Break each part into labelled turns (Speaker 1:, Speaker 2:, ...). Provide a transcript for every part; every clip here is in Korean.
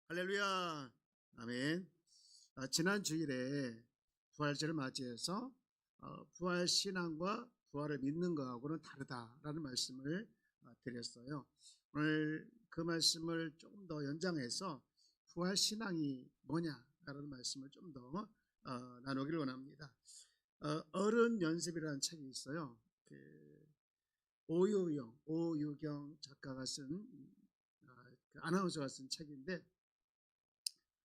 Speaker 1: 할렐루야. 아멘. 지난 주일에 부활절을 맞이해서 부활 신앙과 부활을 믿는 것하고는 다르다라는 말씀을 드렸어요. 오늘 그 말씀을 조금 더 연장해서 부활 신앙이 뭐냐라는 말씀을 좀 더 나누기를 원합니다. 어른 연습이라는 책이 있어요. 오유경 작가가 쓴 그 아나운서가 쓴 책인데,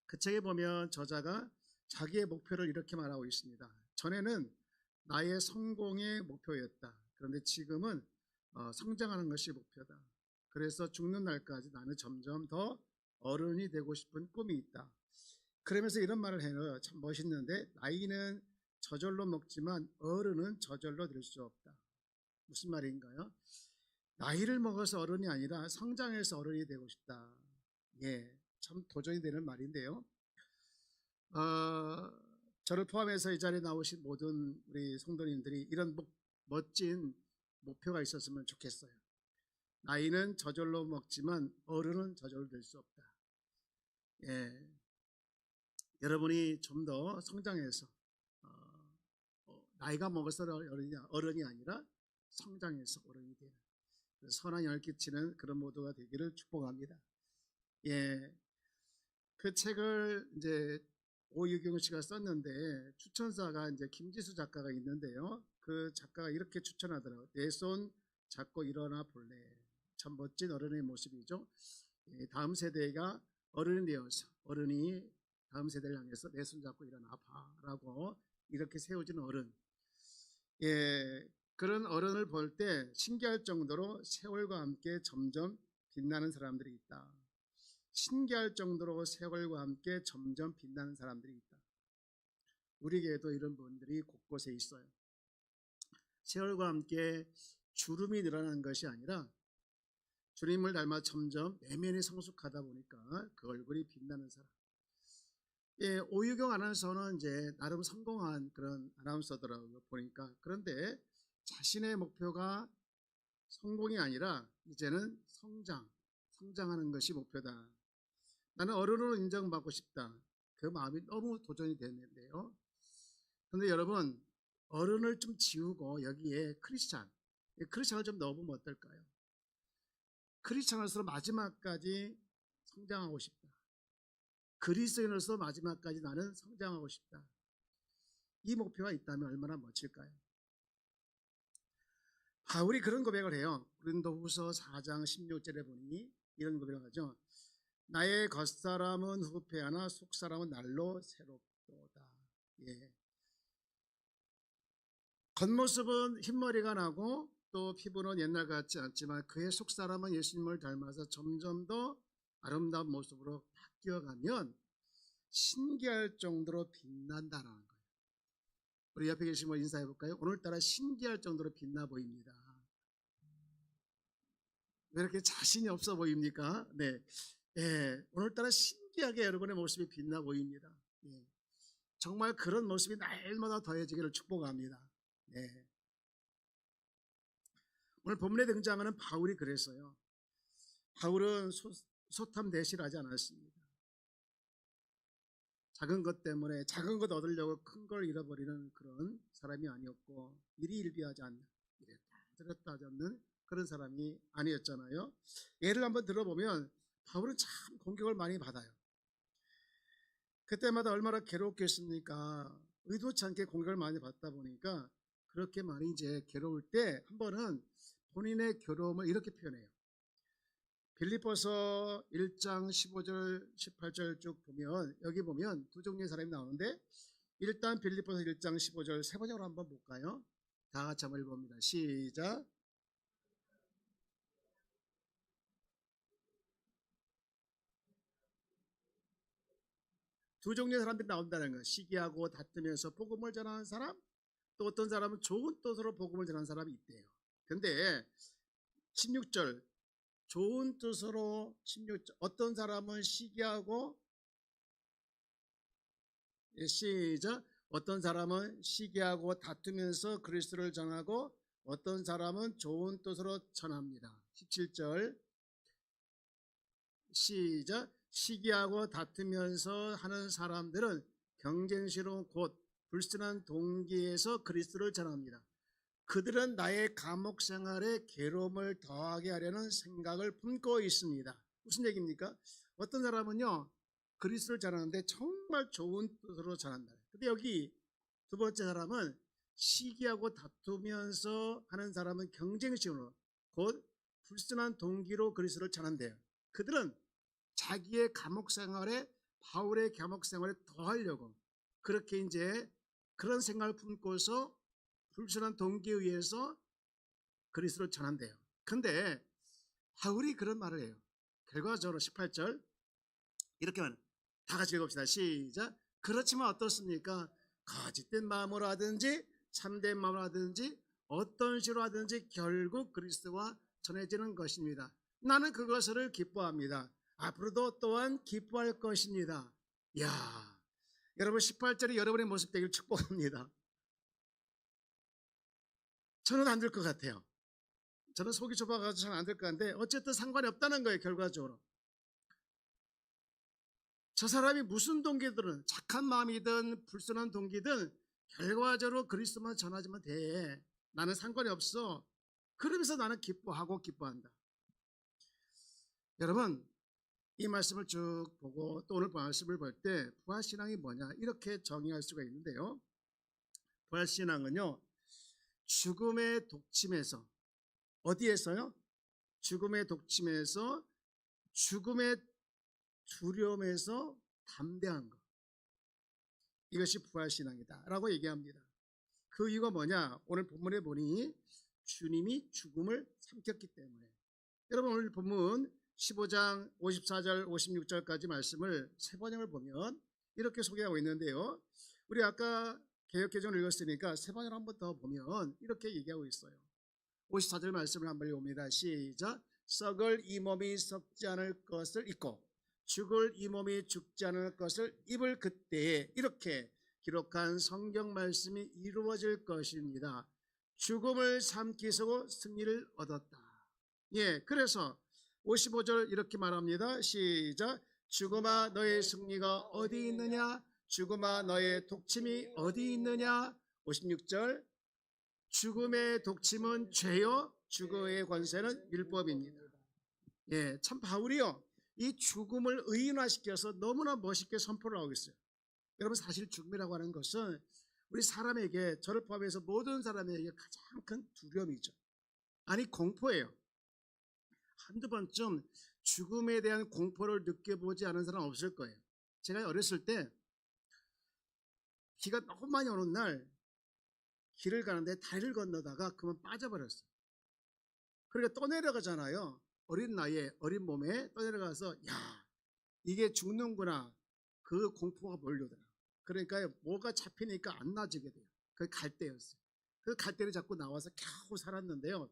Speaker 1: 그 책에 보면 저자가 자기의 목표를 이렇게 말하고 있습니다. 전에는 나의 성공의 목표였다. 그런데 지금은 성장하는 것이 목표다. 그래서 죽는 날까지 나는 점점 더 어른이 되고 싶은 꿈이 있다. 그러면서 이런 말을 해요. 참 멋있는데, 나이는 저절로 먹지만 어른은 저절로 될 수 없다. 무슨 말인가요? 나이를 먹어서 어른이 아니라 성장해서 어른이 되고 싶다. 예, 참 도전이 되는 말인데요. 저를 포함해서 이 자리에 나오신 모든 우리 성도님들이 이런 멋진 목표가 있었으면 좋겠어요. 나이는 저절로 먹지만 어른은 저절로 될 수 없다. 예, 여러분이 좀 더 성장해서 나이가 먹어서 어른이 아니라 성장해서 어른이 되는 선한 영향을 끼치는 그런 모두가 되기를 축복합니다. 예, 그 책을 이제 오유경 씨가 썼는데, 추천사가 이제 김지수 작가가 있는데요. 그 작가가 이렇게 추천하더라고요. 내 손 잡고 일어나 볼래. 참 멋진 어른의 모습이죠. 다음 세대가 어른이 되어서 어른이 다음 세대를 향해서 내 손 잡고 일어나 봐라고 이렇게 세워진 어른. 예, 그런 어른을 볼 때 신기할 정도로 세월과 함께 점점 빛나는 사람들이 있다. 신기할 정도로 세월과 함께 점점 빛나는 사람들이 있다. 우리에게도 이런 분들이 곳곳에 있어요. 세월과 함께 주름이 늘어나는 것이 아니라 주님을 닮아 점점 내면이 성숙하다 보니까 그 얼굴이 빛나는 사람. 예, 오유경 아나운서는 이제 나름 성공한 그런 아나운서더라고요, 보니까. 그런데 자신의 목표가 성공이 아니라 이제는 성장하는 것이 목표다. 나는 어른으로 인정받고 싶다. 그 마음이 너무 도전이 되는데요. 그런데 여러분, 어른을 좀 지우고 여기에 크리스찬을 좀 넣어보면 어떨까요? 크리스찬으로서 마지막까지 성장하고 싶다. 그리스도인으로서 마지막까지 나는 성장하고 싶다. 이 목표가 있다면 얼마나 멋질까요? 바울이 그런 고백을 해요. 고린도후서 4장 16절에 보니 이런 고백을 하죠. 나의 겉사람은 후패하나 속사람은 날로 새롭도다. 예. 겉모습은 흰머리가 나고 또 피부는 옛날 같지 않지만 그의 속사람은 예수님을 닮아서 점점 더 아름다운 모습으로 바뀌어가면 신기할 정도로 빛난다는 거예요. 우리 옆에 계신 분 인사해 볼까요? 오늘따라 신기할 정도로 빛나 보입니다. 왜 이렇게 자신이 없어 보입니까? 네. 예, 오늘따라 신기하게 여러분의 모습이 빛나 보입니다. 예, 정말 그런 모습이 날마다 더해지기를 축복합니다. 예. 오늘 본문에 등장하는 바울이 그랬어요. 바울은 소탐 대실을 하지 않았습니다. 작은 것 때문에 작은 것 얻으려고 큰 걸 잃어버리는 그런 사람이 아니었고, 일이 일비하지 않는, 이랬다 저랬다 하지 않는 그런 사람이 아니었잖아요. 예를 한번 들어보면 바울은 참 공격을 많이 받아요. 그때마다 얼마나 괴롭겠습니까? 의도치 않게 공격을 많이 받다 보니까 그렇게 많이 이제 괴로울 때 한 번은 본인의 괴로움을 이렇게 표현해요. 빌립보서 1장 15절 18절 쭉 보면, 여기 보면 두 종류의 사람이 나오는데, 일단 빌립보서 1장 15절 세 번역으로 한번 볼까요? 다 같이 한번 읽어봅니다. 시작. 두 종류의 사람들이 나온다는 거. 시기하고 다투면서 복음을 전하는 사람, 또 어떤 사람은 좋은 뜻으로 복음을 전하는 사람이 있대요. 근데 16절 좋은 뜻으로 16절 어떤 사람은 시기하고, 시작. 어떤 사람은 시기하고 다투면서 그리스도를 전하고 어떤 사람은 좋은 뜻으로 전합니다. 17절 시작. 시기하고 다투면서 하는 사람들은 경쟁시로 곧 불순한 동기에서 그리스도를 전합니다. 그들은 나의 감옥 생활에 괴로움을 더하게 하려는 생각을 품고 있습니다. 무슨 얘기입니까? 어떤 사람은요, 그리스도를 전하는데 정말 좋은 뜻으로 전한다. 근데 여기 두 번째 사람은 시기하고 다투면서 하는 사람은 경쟁심으로 곧 불순한 동기로 그리스도를 전한대요. 그들은 자기의 감옥 생활에 바울의 감옥 생활에 더하려고 그렇게 이제 그런 생각을 품고서 불순한 동기에 의해서 그리스도를 전한대요. 근데 바울이 그런 말을 해요. 결과적으로 18절 이렇게 말, 다 같이 읽읍시다. 시작. 그렇지만 어떻습니까? 거짓된 마음으로 하든지 참된 마음으로 하든지 어떤 식으로 하든지 결국 그리스도와 전해지는 것입니다. 나는 그것을 기뻐합니다. 앞으로도 또한 기뻐할 것입니다. 이야, 여러분 18절이 여러분의 모습 되길 축복합니다. 저는 안 될 것 같아요. 저는 속이 좁아가지고 잘 안 될 것 같은데 어쨌든 상관이 없다는 거예요. 결과적으로 저 사람이 무슨 동기든 착한 마음이든 불순한 동기든 결과적으로 그리스도만 전하지면 돼. 나는 상관이 없어. 그러면서 나는 기뻐하고 기뻐한다. 여러분 이 말씀을 쭉 보고 또 오늘 말씀을 볼 때 부활신앙이 뭐냐 이렇게 정의할 수가 있는데요. 부활신앙은요, 죽음의 독침에서, 어디에서요? 죽음의 독침에서, 죽음의 두려움에서 담대한 것, 이것이 부활신앙이다 라고 얘기합니다. 그 이유가 뭐냐? 오늘 본문에 보니 주님이 죽음을 삼켰기 때문에. 여러분 오늘 본문 15장 54절 56절까지 말씀을 세 번역을 보면 이렇게 소개하고 있는데요. 우리 아까 개역개정을 읽었으니까 세 번역을 한 번 더 보면 이렇게 얘기하고 있어요. 54절 말씀을 한번 읽어봅니다. 시작. 썩을 이 몸이 썩지 않을 것을 잊고 죽을 이 몸이 죽지 않을 것을 입을 그때에 이렇게 기록한 성경 말씀이 이루어질 것입니다. 죽음을 삼키시고 승리를 얻었다. 예, 그래서 55절 이렇게 말합니다. 시작. 죽음아 너의 승리가 어디 있느냐? 죽음아 너의 독침이 어디 있느냐? 56절 죽음의 독침은 죄요 죽음의 권세는 율법입니다. 예, 참 바울이요 이 죽음을 의인화시켜서 너무나 멋있게 선포를 하고 있어요. 여러분 사실 죽음이라고 하는 것은 우리 사람에게 저를 포함해서 모든 사람에게 가장 큰 두려움이죠. 아니 공포예요. 한두 번쯤 죽음에 대한 공포를 느껴보지 않은 사람 없을 거예요. 제가 어렸을 때 비가 너무 많이 오는 날 길을 가는데 다리를 건너다가 그만 빠져버렸어요. 그러니까 떠내려가잖아요. 어린 나이에 어린 몸에 떠내려가서 야 이게 죽는구나 그 공포가 몰려들어요. 그러니까 뭐가 잡히니까 안 놔지게 돼요. 그게 갈 때였어요. 그 갈 때를 잡고 나와서 겨우 살았는데요.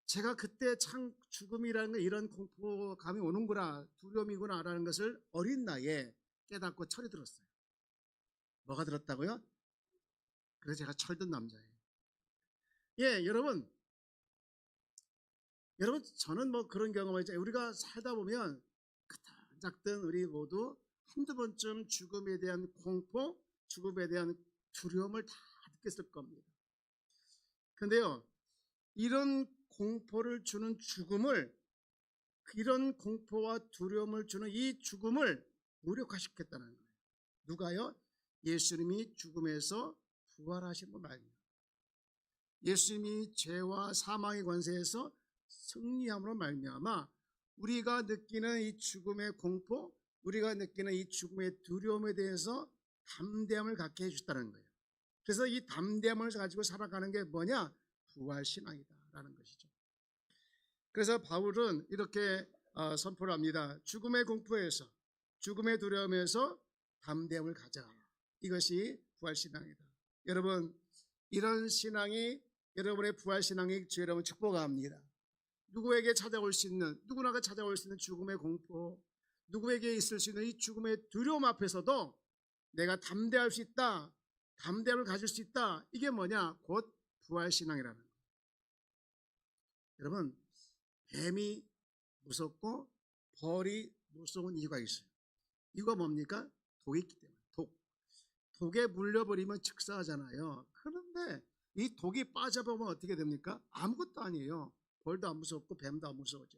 Speaker 1: 제가 그때 참 죽음이라는 게 이런 공포감이 오는구나 두려움이구나 라는 것을 어린 나이에 깨닫고 철이 들었어요. 뭐가 들었다고요? 그래서 제가 철든 남자예요. 예, 여러분 저는 뭐 그런 경험을 이제 우리가 살다 보면 크든 작든 우리 모두 한두 번쯤 죽음에 대한 공포, 죽음에 대한 두려움을 다 느꼈을 겁니다. 근데요, 이런 공포를 주는 죽음을, 이런 공포와 두려움을 주는 이 죽음을 무력화시켰다는 거예요. 누가요? 예수님이 죽음에서 부활하심으로 말입니다. 예수님이 죄와 사망의 권세에서 승리함으로 말미암아 우리가 느끼는 이 죽음의 공포, 우리가 느끼는 이 죽음의 두려움에 대해서 담대함을 갖게 해주셨다는 거예요. 그래서 이 담대함을 가지고 살아가는 게 뭐냐? 부활신앙이다라는 것이죠. 그래서 바울은 이렇게 선포를 합니다. 죽음의 공포에서, 죽음의 두려움에서 담대함을 가져. 이것이 부활신앙이다. 여러분 이런 신앙이 여러분의 부활신앙이 주 여러분 축복합니다. 누구에게 찾아올 수 있는, 누구나가 찾아올 수 있는 죽음의 공포, 누구에게 있을 수 있는 이 죽음의 두려움 앞에서도 내가 담대할 수 있다, 담대함을 가질 수 있다. 이게 뭐냐? 곧 부활신앙이라는 거예요. 여러분 뱀이 무섭고 벌이 무서운 이유가 있어요. 이유가 뭡니까? 독이 있기 때문에. 독에 물려버리면 즉사하잖아요. 그런데 이 독이 빠져보면 어떻게 됩니까? 아무것도 아니에요. 벌도 안 무섭고 뱀도 안 무서워져.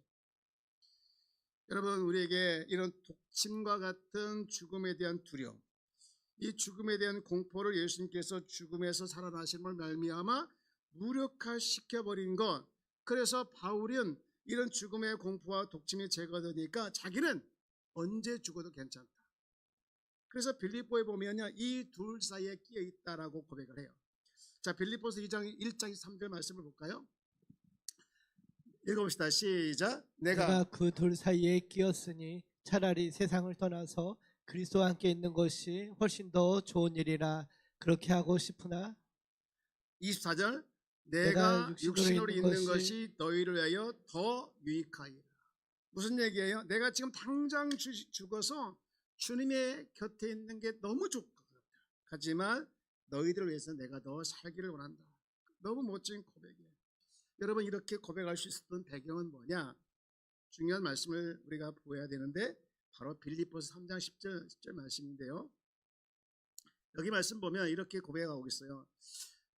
Speaker 1: 여러분, 우리에게 이런 독침과 같은 죽음에 대한 두려움, 이 죽음에 대한 공포를 예수님께서 죽음에서 살아나심을 말미암아 무력화시켜버린 것. 그래서 바울은 이런 죽음의 공포와 독침이 제거되니까 자기는 언제 죽어도 괜찮다. 그래서 빌립보에 보면요, 이 둘 사이에 끼어 있다라고 고백을 해요. 자, 빌립보서 1장 3절 말씀을 볼까요? 읽어봅시다. 시작.
Speaker 2: 내가 그 둘 사이에 끼었으니 차라리 세상을 떠나서 그리스도와 함께 있는 것이 훨씬 더 좋은 일이라 그렇게 하고 싶으나
Speaker 1: 24절 내가 육신으로 있는 것이 너희를 위하여 더 유익하리라. 무슨 얘기예요? 내가 지금 당장 죽어서 주님의 곁에 있는 게 너무 좋거든. 하지만 너희들을 위해서 내가 더 살기를 원한다. 너무 멋진 고백이에요. 여러분, 이렇게 고백할 수 있었던 배경은 뭐냐? 중요한 말씀을 우리가 보아야 되는데 바로 빌립보서 3장 10절 말씀인데요. 여기 말씀 보면 이렇게 고백하고 있어요.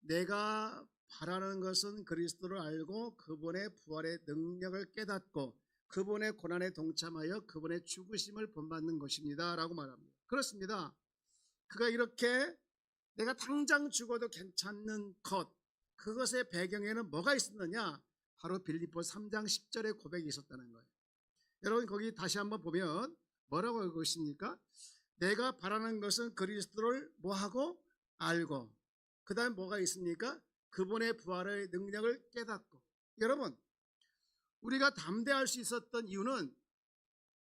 Speaker 1: 내가 바라는 것은 그리스도를 알고 그분의 부활의 능력을 깨닫고 그분의 고난에 동참하여 그분의 죽으심을 본받는 것입니다 라고 말합니다. 그렇습니다. 그가 이렇게 내가 당장 죽어도 괜찮는 것, 그것의 배경에는 뭐가 있었느냐? 바로 빌립보 3장 10절의 고백이 있었다는 거예요. 여러분, 거기 다시 한번 보면 뭐라고 읽고 있습니까? 내가 바라는 것은 그리스도를 뭐하고? 알고, 그 다음 뭐가 있습니까? 그분의 부활의 능력을 깨닫고. 여러분, 우리가 담대할 수 있었던 이유는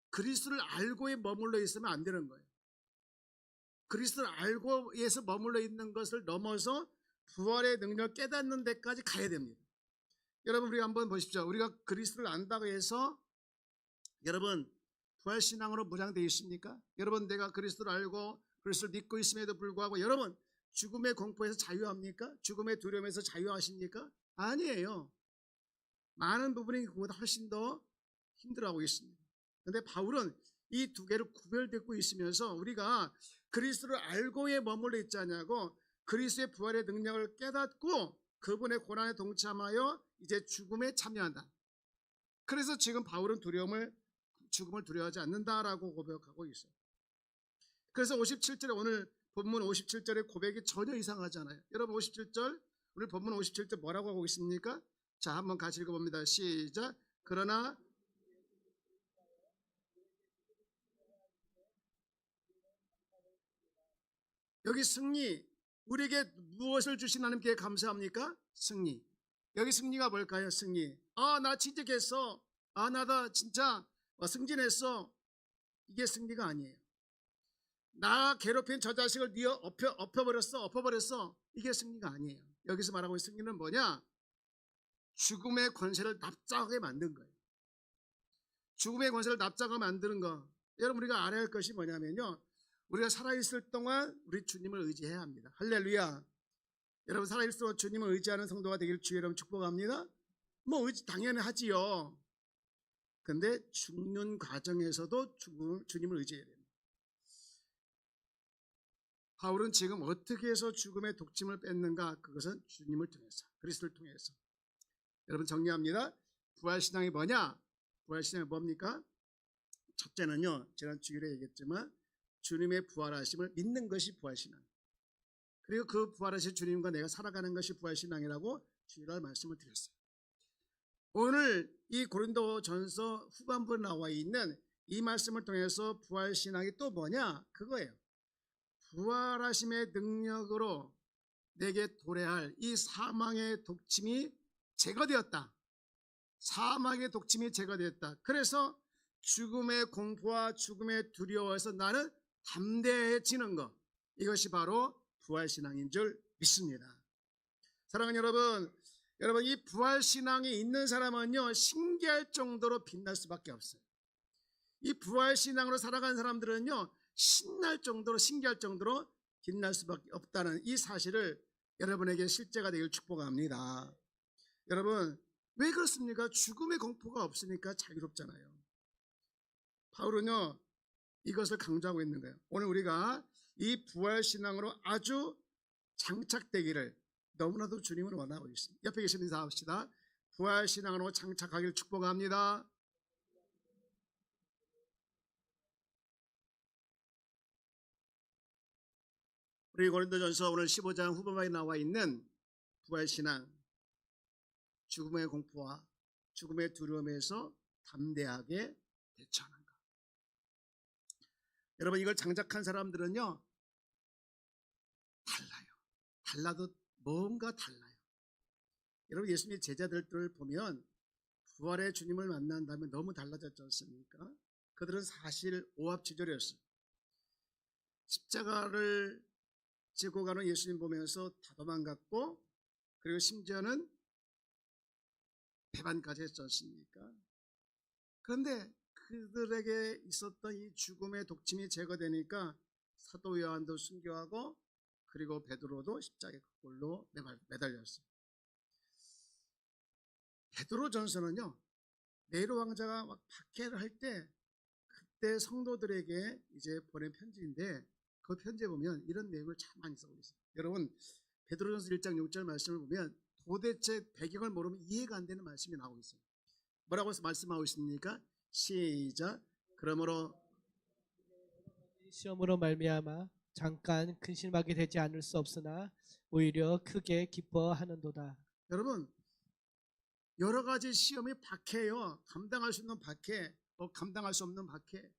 Speaker 1: 그리스도를 알고에 머물러 있으면 안 되는 거예요. 그리스도를 알고에서 머물러 있는 것을 넘어서 부활의 능력을 깨닫는 데까지 가야 됩니다. 여러분, 우리가 한번 보십시오. 우리가 그리스도를 안다고 해서 여러분 부활신앙으로 무장되어 있습니까? 여러분, 내가 그리스도를 알고 그리스도를 믿고 있음에도 불구하고 여러분 죽음의 공포에서 자유합니까? 죽음의 두려움에서 자유하십니까? 아니에요. 많은 부분이 그보다 훨씬 더 힘들어하고 있습니다. 그런데 바울은 이 두 개를 구별되고 있으면서 우리가 그리스도를 알고에 머물러 있지 않냐고 그리스도의 부활의 능력을 깨닫고 그분의 고난에 동참하여 이제 죽음에 참여한다. 그래서 지금 바울은 죽음을 두려워하지 않는다라고 고백하고 있어요. 그래서 57절에 오늘 본문 57절의 고백이 전혀 이상하잖아요. 여러분, 57절 오늘 본문 57절 뭐라고 하고 있습니까? 자, 한번 같이 읽어봅니다. 시작. 그러나 여기 승리, 우리에게 무엇을 주신 하나님께 감사합니까? 승리. 여기 승리가 뭘까요? 승리. 나 취직했어. 나다 진짜 승진했어. 이게 승리가 아니에요. 나 괴롭힌 저 자식을 네 엎어버렸어. 이게 승리가 아니에요. 여기서 말하고 있는 승리는 뭐냐? 죽음의 권세를 납작하게 만든 거예요. 죽음의 권세를 납작하게 만드는 거. 여러분, 우리가 알아야 할 것이 뭐냐면요, 우리가 살아있을 동안 우리 주님을 의지해야 합니다. 할렐루야. 여러분, 살아있을 동안 주님을 의지하는 성도가 되길 주의 이름 축복합니다. 당연히 하지요. 근데 죽는 과정에서도 주님을 의지해야 됩니다. 바울은 지금 어떻게 해서 죽음의 독침을 뺐는가? 그것은 주님을 통해서, 그리스도를 통해서. 여러분, 정리합니다. 부활신앙이 뭐냐? 부활신앙이 뭡니까? 첫째는요, 지난 주일에 얘기했지만 주님의 부활하심을 믿는 것이 부활신앙. 그리고 그 부활하신 주님과 내가 살아가는 것이 부활신앙이라고 주일날 말씀을 드렸어요. 오늘 이 고린도전서 후반부에 나와 있는 이 말씀을 통해서 부활신앙이 또 뭐냐? 그거예요. 부활하심의 능력으로 내게 도래할 이 사망의 독침이 제거되었다. 사망의 독침이 제거되었다. 그래서 죽음의 공포와 죽음의 두려워에서 나는 담대해지는 것, 이것이 바로 부활신앙인 줄 믿습니다. 사랑하는 여러분, 이 부활신앙이 있는 사람은요, 신기할 정도로 빛날 수밖에 없어요. 이 부활신앙으로 살아가는 사람들은요, 신기할 정도로 빛날 수밖에 없다는 이 사실을 여러분에게 실제가 되길 축복합니다. 여러분, 왜 그렇습니까? 죽음의 공포가 없으니까 자유롭잖아요. 바울은요 이것을 강조하고 있는 거예요. 오늘 우리가 이 부활신앙으로 아주 장착되기를 너무나도 주님은 원하고 있습니다. 옆에 계신 인사합시다. 부활신앙으로 장착하기를 축복합니다. 우리 고린도전서 오늘 15장 후반부에 나와 있는 부활신앙, 죽음의 공포와 죽음의 두려움에서 담대하게 대처하는 것. 여러분 이걸 장착한 사람들은요 달라요. 달라도 뭔가 달라요. 여러분 예수님의 제자들을 보면 부활의 주님을 만난 다음에 너무 달라졌지 않습니까? 그들은 사실 오합지졸이었어요. 십자가를 지고 가는 예수님 보면서 다 도망갔고 그리고 심지어는 배반까지 했지 않습니까? 그런데 그들에게 있었던 이 죽음의 독침이 제거되니까 사도 요한도 순교하고 그리고 베드로도 십자가의 꼴로 매달렸어요. 베드로 전서는요 네로 왕자가 막 박해를 할 때 그때 성도들에게 이제 보낸 편지인데 그 편지에 보면 이런 내용을 참 많이 써고 있어요. 여러분 베드로전서 1장 6절 말씀을 보면 도대체 배경을 모르면 이해가 안 되는 말씀이 나오고 있어요. 뭐라고 말씀하고 있습니까? 시작. 그러므로
Speaker 2: 시험으로 말미암아 잠깐 근심하게 되지 않을 수 없으나 오히려 크게 기뻐하는도다.
Speaker 1: 여러분 여러 가지 시험이 박해요. 감당할 수 있는 박해, 또 감당할 수 없는 박해.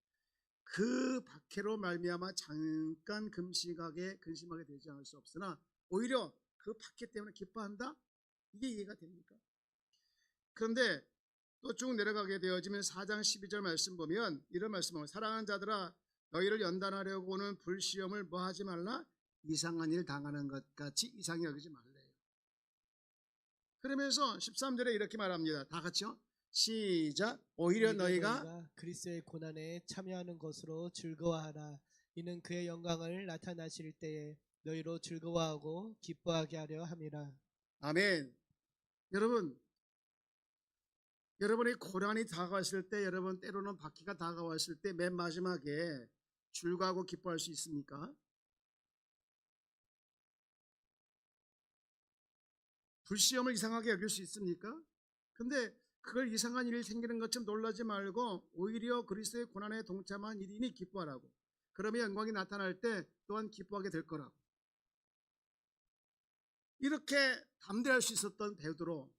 Speaker 1: 그 박해로 말미암아 잠깐 근심하게 되지 않을 수 없으나 오히려 그 박해 때문에 기뻐한다? 이게 이해가 됩니까? 그런데 또 쭉 내려가게 되어지면 4장 12절 말씀 보면 이런 말씀을 사랑하는 자들아 너희를 연단하려고 오는 불시험을 뭐 하지 말라? 이상한 일 당하는 것 같이 이상히 여기지 말래요. 그러면서 13절에 이렇게 말합니다. 다 같이요. 시작. 오히려 너희가
Speaker 2: 그리스도의 고난에 참여하는 것으로 즐거워하라. 이는 그의 영광을 나타나실 때에 너희로 즐거워하고 기뻐하게 하려 함이라.
Speaker 1: 아멘. 여러분이 고난이 다가왔을 때, 여러분 때로는 박해가 다가왔을 때 맨 마지막에 즐거워하고 기뻐할 수 있습니까? 불시험을 이상하게 여길 수 있습니까? 근데 그걸 이상한 일이 생기는 것처럼 놀라지 말고 오히려 그리스도의 고난에 동참한 일이니 기뻐하라고. 그러면 영광이 나타날 때 또한 기뻐하게 될 거라고. 이렇게 담대할 수 있었던 베드로,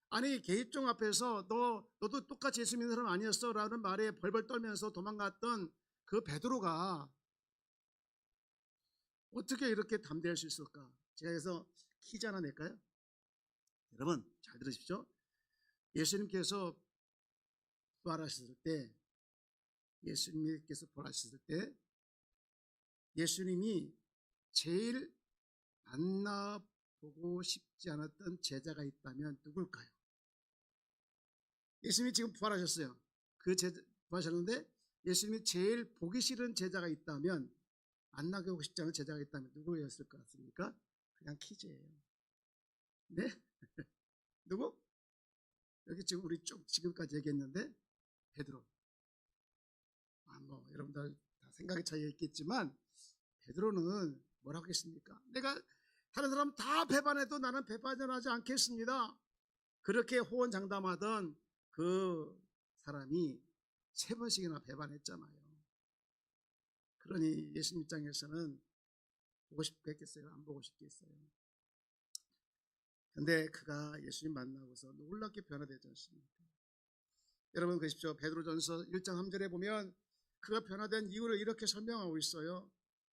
Speaker 1: 아니 계집종 앞에서 너도 똑같이 예수 믿는 사람 아니었어? 라는 말에 벌벌 떨면서 도망갔던 그 베드로가 어떻게 이렇게 담대할 수 있을까? 제가 그래서 퀴즈 하나 낼까요? 여러분 잘 들으십시오. 예수님께서 부활하셨을 때 예수님이 제일 만나보고 싶지 않았던 제자가 있다면 누굴까요? 예수님이 지금 부활하셨어요. 부활하셨는데 예수님이 제일 보기 싫은 제자가 있다면, 만나고 싶지 않은 제자가 있다면 누구였을 것 같습니까? 그냥 퀴즈예요. 네? 누구? 여기 지금 우리 쭉 지금까지 얘기했는데 베드로. 여러분들 다 생각의 차이가 있겠지만 베드로는 뭐라고 했습니까? 내가 다른 사람 다 배반해도 나는 배반하지 않겠습니다. 그렇게 호언장담하던 그 사람이 3번씩이나 배반했잖아요. 그러니 예수님 입장에서는 보고 싶겠어요? 안 보고 싶겠어요? 근데 그가 예수님 만나고서 놀랍게 변화되지 않습니까? 여러분 보십시오. 베드로전서 1장 3절에 보면 그가 변화된 이유를 이렇게 설명하고 있어요.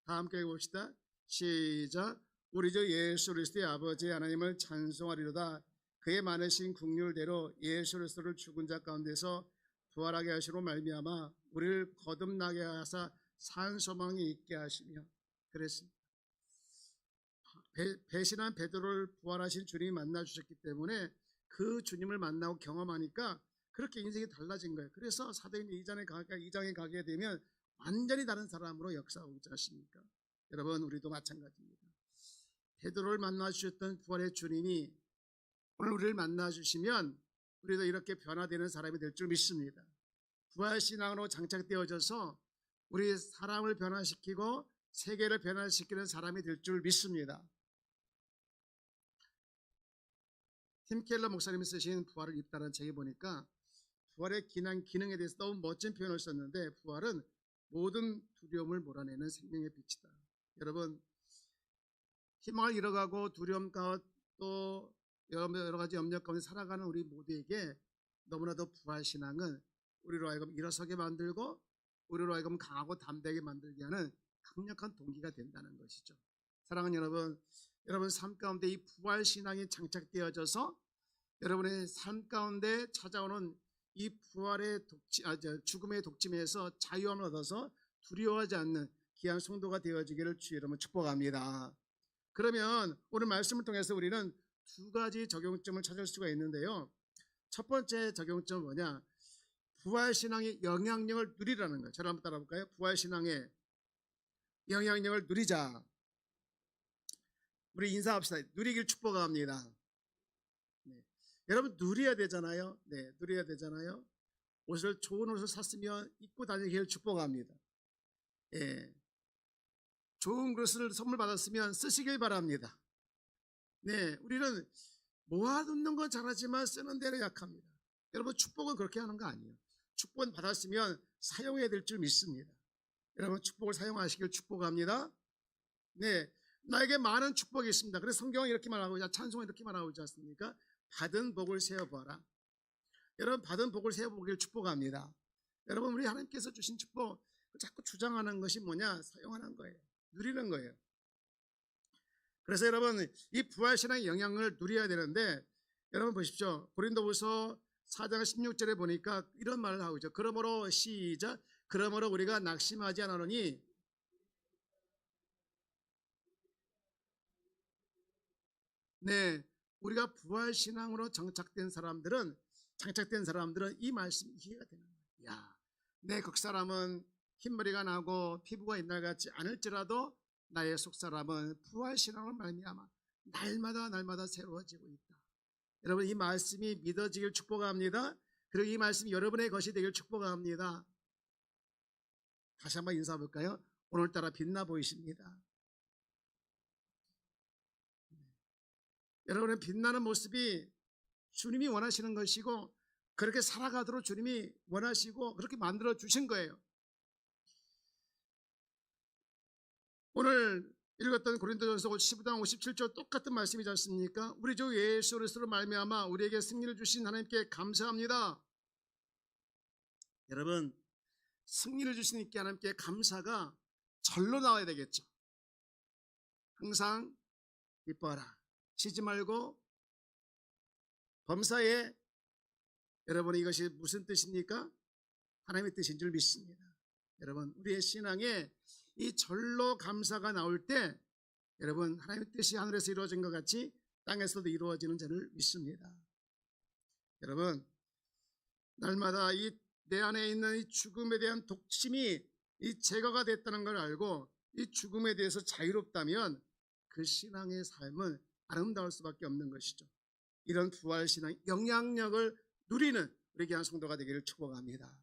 Speaker 1: 다 함께 읽어봅시다. 시작. 우리 주 예수 그리스도의 아버지 하나님을 찬송하리로다. 그의 많으신 긍휼대로 예수 그리스도를 죽은 자 가운데서 부활하게 하시로 말미암아 우리를 거듭나게 하사 산 소망이 있게 하시며. 그랬습니다. 배신한 베드로를 부활하신 주님이 만나주셨기 때문에 그 주님을 만나고 경험하니까 그렇게 인생이 달라진 거예요. 그래서 사도행전 2장에 가게 되면 완전히 다른 사람으로 역사하고 있지 않습니까? 여러분 우리도 마찬가지입니다. 베드로를 만나주셨던 부활의 주님이 오늘 우리를 만나주시면 우리도 이렇게 변화되는 사람이 될 줄 믿습니다. 부활신앙으로 장착되어져서 우리 사람을 변화시키고 세계를 변화시키는 사람이 될 줄 믿습니다. 팀 켈러 목사님이 쓰신 부활을 입다라는 책에 보니까 부활의 기능에 대해서 너무 멋진 표현을 썼는데, 부활은 모든 두려움을 몰아내는 생명의 빛이다. 여러분, 희망을 잃어가고 두려움과 또 여러 가지 염려 가운데 살아가는 우리 모두에게 너무나도 부활신앙은 우리로 하여금 일어서게 만들고 우리로 하여금 강하고 담대하게 만들게 하는 강력한 동기가 된다는 것이죠. 사랑하는 여러분, 여러분 삶 가운데 이 부활신앙이 장착되어져서 여러분의 삶 가운데 찾아오는 이 부활의 죽음의 독침에서 자유함을 얻어서 두려워하지 않는 귀한 성도가 되어지기를 주의 이름으로 축복합니다. 그러면 오늘 말씀을 통해서 우리는 두 가지 적용점을 찾을 수가 있는데요. 첫 번째 적용점은 뭐냐? 부활신앙의 영향력을 누리라는 거예요. 저를 한번 따라볼까요? 부활신앙의 영향력을 누리자. 우리 인사합시다. 누리길 축복합니다. 네. 여러분 누려야 되잖아요. 네, 누려야 되잖아요. 좋은 옷을 샀으면 입고 다니기를 축복합니다. 예. 좋은 것을 선물 받았으면 쓰시길 바랍니다. 네, 우리는 모아두는 건 잘하지만 쓰는 데는 약합니다. 여러분 축복은 그렇게 하는 거 아니에요. 축복은 받았으면 사용해야 될 줄 믿습니다. 여러분 축복을 사용하시길 축복합니다. 네, 나에게 많은 축복이 있습니다. 그래서 성경은 이렇게 말하고 있죠. 찬송은 이렇게 말하고 있지 않습니까? 받은 복을 세어보아라. 여러분 받은 복을 세어보길 축복합니다. 여러분 우리 하나님께서 주신 축복 자꾸 주장하는 것이 뭐냐? 사용하는 거예요. 누리는 거예요. 그래서 여러분 이 부활신앙의 영향을 누려야 되는데, 여러분 보십시오. 고린도후서 4장 16절에 보니까 이런 말을 하고 있죠. 그러므로 시작. 그러므로 우리가 낙심하지 않으노니 네, 우리가 부활신앙으로 장착된 사람들은 이 말씀이 이해가 되는 거예요. 야, 내 겉사람은 흰머리가 나고 피부가 옛날 같지 않을지라도 나의 속사람은 부활신앙으로 말미암아 날마다 새로워지고 있다. 여러분 이 말씀이 믿어지길 축복합니다. 그리고 이 말씀이 여러분의 것이 되길 축복합니다. 다시 한번 인사해 볼까요? 오늘따라 빛나 보이십니다. 여러분의 빛나는 모습이 주님이 원하시는 것이고 그렇게 살아가도록 주님이 원하시고 그렇게 만들어 주신 거예요. 오늘 읽었던 고린도전서 15장 57절 똑같은 말씀이지 않습니까? 우리 주 예수 그리스도로 말미암아 우리에게 승리를 주신 하나님께 감사합니다. 여러분 승리를 주신 하나님께 감사가 절로 나와야 되겠죠. 항상 기뻐하라. 쉬지 말고 범사에. 여러분 이것이 무슨 뜻입니까? 하나님의 뜻인 줄 믿습니다. 여러분 우리의 신앙에 이 절로 감사가 나올 때 여러분 하나님의 뜻이 하늘에서 이루어진 것 같이 땅에서도 이루어지는 줄을 믿습니다. 여러분 날마다 내 안에 있는 이 죽음에 대한 독침이 이 제거가 됐다는 걸 알고 이 죽음에 대해서 자유롭다면 그 신앙의 삶은 아름다울 수밖에 없는 것이죠. 이런 부활신앙 영향력을 누리는 우리 귀한 성도가 되기를 축복합니다.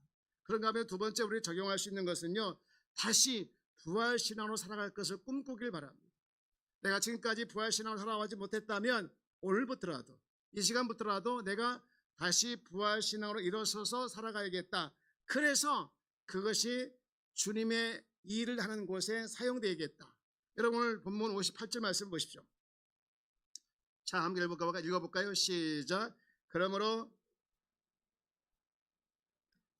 Speaker 1: 그런가 하면 두 번째 우리 적용할 수 있는 것은요, 다시 부활신앙으로 살아갈 것을 꿈꾸길 바랍니다. 내가 지금까지 부활신앙으로 살아가지 못했다면 오늘부터라도 이 시간부터라도 내가 다시 부활신앙으로 일어서서 살아가야겠다. 그래서 그것이 주님의 일을 하는 곳에 사용되겠다. 여러분 오늘 본문 58절 말씀 보십시오. 자, 함께 읽어볼까요? 시작. 그러므로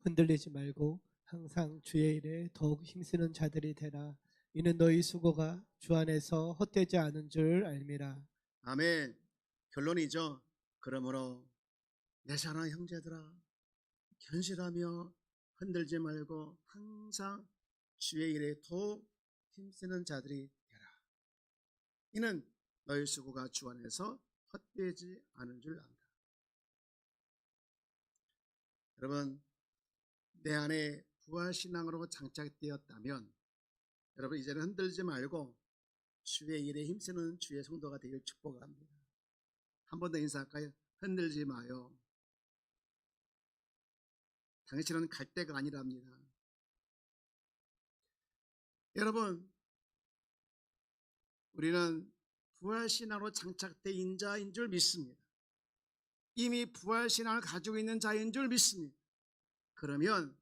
Speaker 2: 흔들리지 말고 항상 주의 일에 더욱 힘쓰는 자들이 되라. 이는 너희 수고가 주 안에서 헛되지 않은 줄 알미라.
Speaker 1: 아멘. 결론이죠. 그러므로 내 사랑하는 형제들아, 견실하며 흔들지 말고 항상 주의 일에 더욱 힘쓰는 자들이 되라. 이는 너희 수고가 주 안에서 헛되지 않은 줄 안다. 여러분 내 안에 부활신앙으로 장착되었다면 여러분 이제는 흔들지 말고 주의 일에 힘쓰는 주의 성도가 되길 축복합니다. 한 번 더 인사할까요? 흔들지 마요. 당신은 갈 때가 아니랍니다. 여러분, 우리는 부활신앙으로 장착된 인자인 줄 믿습니다. 이미 부활신앙을 가지고 있는 자인 줄 믿습니다. 그러면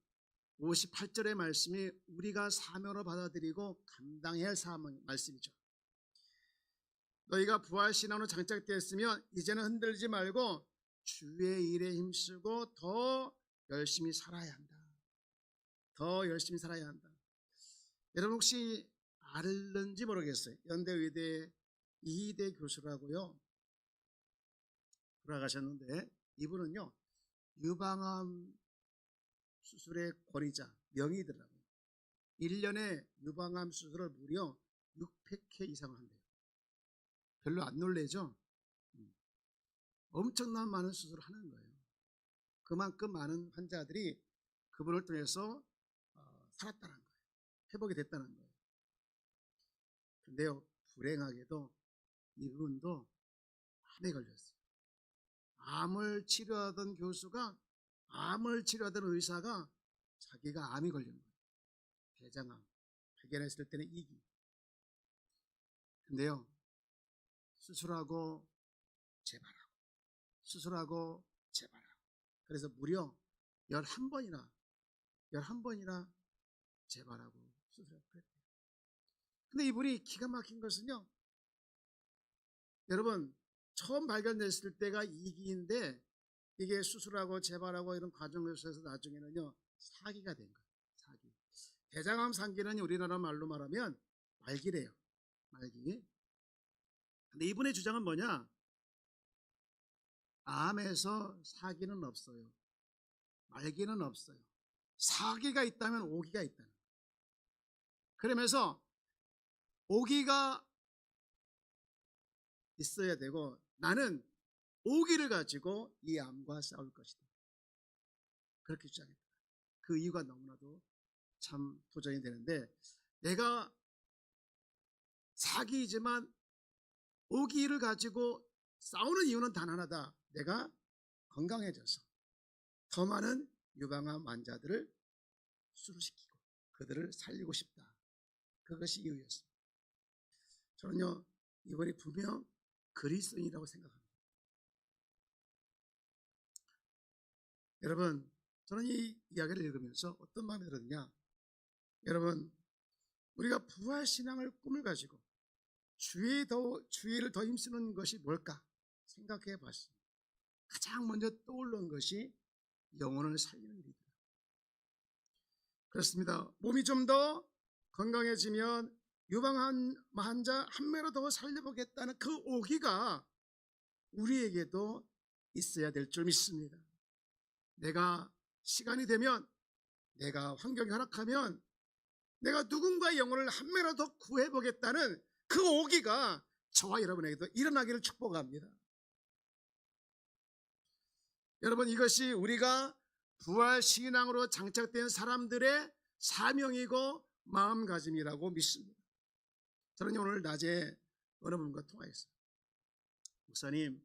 Speaker 1: 58절의 말씀이 우리가 사명으로 받아들이고 감당해야 할 말씀이죠. 너희가 부활신앙으로 장착되었으면 이제는 흔들리지 말고 주의 일에 힘쓰고 더 열심히 살아야 한다. 더 열심히 살아야 한다. 여러분 혹시 알는지 모르겠어요. 연대의대 이희대 교수라고요. 돌아가셨는데 이분은요 유방암 수술의 권위자 명의더라고요. 1년에 유방암 수술을 무려 600회 이상 한대요. 별로 안 놀래죠? 엄청난 많은 수술을 하는 거예요. 그만큼 많은 환자들이 그분을 통해서 살았다는 거예요. 회복이 됐다는 거예요. 근데요 불행하게도 이분도 암에 걸렸어요. 암을 치료하던 교수가 암을 치료하던 의사가 자기가 암이 걸린 거예요. 대장암 발견했을 때는 2기. 근데요 수술하고 재발하고 수술하고 재발하고 그래서 무려 11번이나 재발하고 수술하고 그랬대요. 근데 이분이 기가 막힌 것은요 여러분 처음 발견됐을 때가 2기인데 이게 수술하고 재발하고 이런 과정을 거쳐서 나중에는요 4기가 된 거예요. 4기. 대장암 3기는 우리나라 말로 말하면 말기래요. 말기. 근데 이분의 주장은 뭐냐? 암에서 4기는 없어요. 말기는 없어요. 4기가 있다면 5기가 있다는 거예요. 그러면서 5기가 있어야 되고 나는 5기를 가지고 이 암과 싸울 것이다. 그렇게 주장했다. 그 이유가 너무나도 참 도전이 되는데 내가 4기이지만 5기를 가지고 싸우는 이유는 단 하나다. 내가 건강해져서 더 많은 유방암 환자들을 수술시키고 그들을 살리고 싶다. 그것이 이유였습니다. 저는요 이번이 분명 그리스도인이라고 생각합니다. 여러분 저는 이 이야기를 읽으면서 어떤 마음이 들었냐? 여러분 우리가 부활신앙을 꿈을 가지고 주의를 더 힘쓰는 것이 뭘까 생각해 봤습니다. 가장 먼저 떠오르는 것이 영혼을 살리는 일이다. 그렇습니다. 몸이 좀 더 건강해지면 유방암 환자 한 명을 더 살려보겠다는 그 오기가 우리에게도 있어야 될 줄 믿습니다. 내가 시간이 되면 내가 환경이 허락하면 내가 누군가의 영혼을 한 명이라도 더 구해보겠다는 그 오기가 저와 여러분에게도 일어나기를 축복합니다. 여러분 이것이 우리가 부활신앙으로 장착된 사람들의 사명이고 마음가짐이라고 믿습니다. 저는 오늘 낮에 어느 분과 통화했어요. 목사님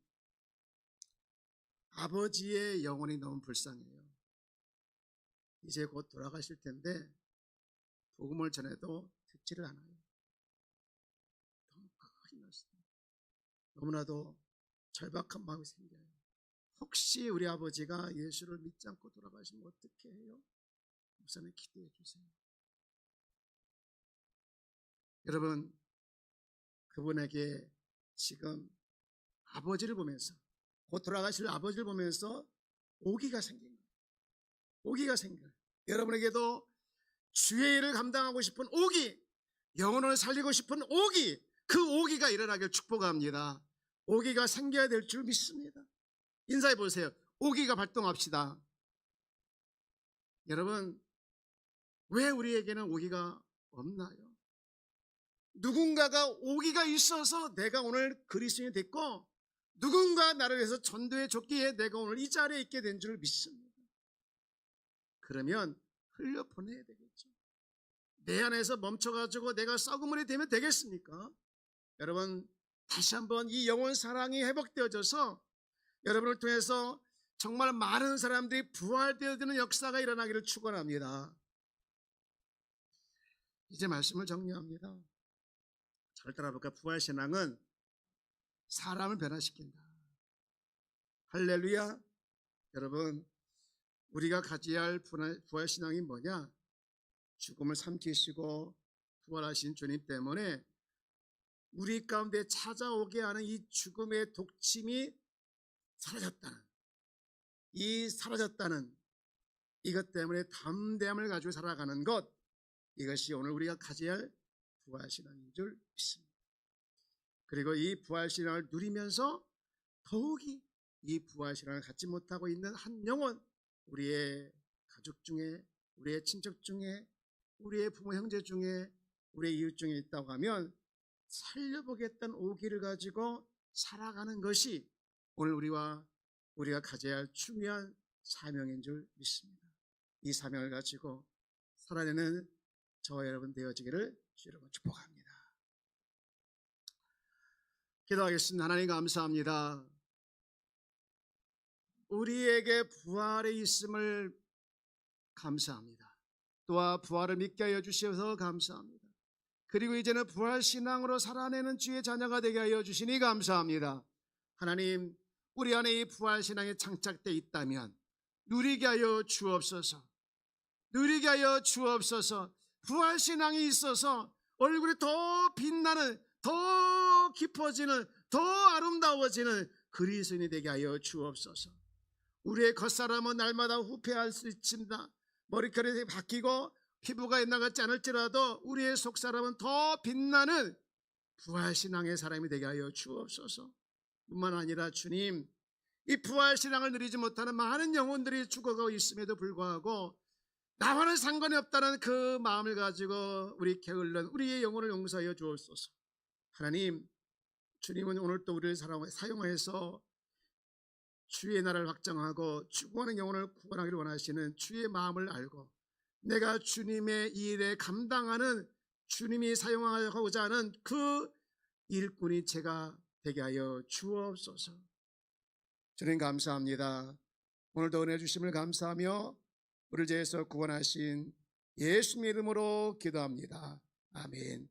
Speaker 1: 아버지의 영혼이 너무 불쌍해요. 이제 곧 돌아가실 텐데 복음을 전해도 듣지를 않아요. 너무 큰일 났습니다. 너무나도 절박한 마음이 생겨요. 혹시 우리 아버지가 예수를 믿지 않고 돌아가시면 어떻게 해요? 목사님 기도해 주세요. 여러분 그분에게 지금 아버지를 보면서 곧 돌아가실 아버지를 보면서 오기가 생긴 거예요. 오기가 생긴 거예요. 여러분에게도 주의 일을 감당하고 싶은 오기, 영혼을 살리고 싶은 오기, 그 오기가 일어나길 축복합니다. 오기가 생겨야 될 줄 믿습니다. 인사해 보세요. 오기가 발동합시다. 여러분 왜 우리에게는 오기가 없나요? 누군가가 오기가 있어서 내가 오늘 그리스도인이 됐고 누군가 나를 위해서 전도해 줬기에 내가 오늘 이 자리에 있게 된 줄 믿습니다. 그러면 흘려보내야 되겠죠. 내 안에서 멈춰가지고 내가 썩은물이 되면 되겠습니까? 여러분 다시 한번 이 영혼 사랑이 회복되어져서 여러분을 통해서 정말 많은 사람들이 부활되어지는 역사가 일어나기를 축원합니다. 이제 말씀을 정리합니다. 잘 따라볼까? 부활신앙은 사람을 변화시킨다. 할렐루야. 여러분, 우리가 가져야 할 부활신앙이 뭐냐? 죽음을 삼키시고 부활하신 주님 때문에 우리 가운데 찾아오게 하는 이 죽음의 독침이 사라졌다는 이것 때문에 담대함을 가지고 살아가는 것, 이것이 오늘 우리가 가져야 할 부활신앙인 줄 믿습니다. 그리고 이 부활신앙을 누리면서 더욱이 이 부활신앙을 갖지 못하고 있는 한 영혼, 우리의 가족 중에, 우리의 친척 중에, 우리의 부모 형제 중에, 우리의 이웃 중에 있다고 하면 살려보겠다는 오기를 가지고 살아가는 것이 오늘 우리가 가져야 할 중요한 사명인 줄 믿습니다. 이 사명을 가지고 살아내는 저와 여러분 되어지기를 주 여러분 축복합니다. 기도하겠습니다. 하나님 감사합니다. 우리에게 부활의 있음을 감사합니다. 또한 부활을 믿게 하여 주셔서 감사합니다. 그리고 이제는 부활신앙으로 살아내는 주의 자녀가 되게 하여 주시니 감사합니다. 하나님, 우리 안에 이 부활신앙이 장착되어 있다면 누리게 하여 주옵소서. 누리게 하여 주옵소서. 부활신앙이 있어서 얼굴이 더 빛나는, 더 깊어지는, 더 아름다워지는 그리스도인이 되게 하여 주옵소서. 우리의 겉사람은 날마다 후패할 수 있습니다. 머리카락이 바뀌고 피부가 옛날 같지 않을지라도 우리의 속사람은 더 빛나는 부활신앙의 사람이 되게 하여 주옵소서. 뿐만 아니라 주님, 이 부활신앙을 누리지 못하는 많은 영혼들이 죽어가고 있음에도 불구하고 나와는 상관이 없다는 그 마음을 가지고 우리 게을른 우리의 영혼을 용서하여 주옵소서. 하나님, 주님은 오늘 또 우리를 사용해서 주의 나라를 확장하고 죽어가는 영혼을 구원하기를 원하시는 주의 마음을 알고 내가 주님의 일에 감당하는, 주님이 사용하고자 하는 그 일꾼이 제가 되게 하여 주옵소서. 주님 감사합니다. 오늘도 은혜 주심을 감사하며 우리를 죄에서 구원하신 예수님의 이름으로 기도합니다. 아멘.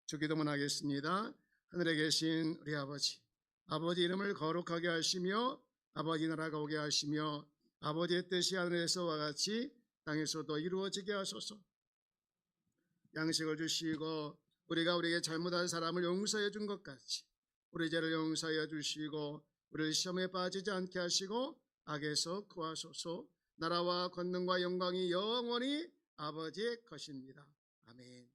Speaker 1: 주기도문 하겠습니다. 하늘에 계신 우리 아버지, 아버지 이름을 거룩하게 하시며 아버지 나라가 오게 하시며 아버지의 뜻이 하늘에서와 같이 땅에서도 이루어지게 하소서. 양식을 주시고 우리가 우리에게 잘못한 사람을 용서해 준 것 같이 우리 죄를 용서해 주시고 우리를 시험에 빠지지 않게 하시고 악에서 구하소서. 나라와 권능과 영광이 영원히 아버지의 것입니다. 아멘.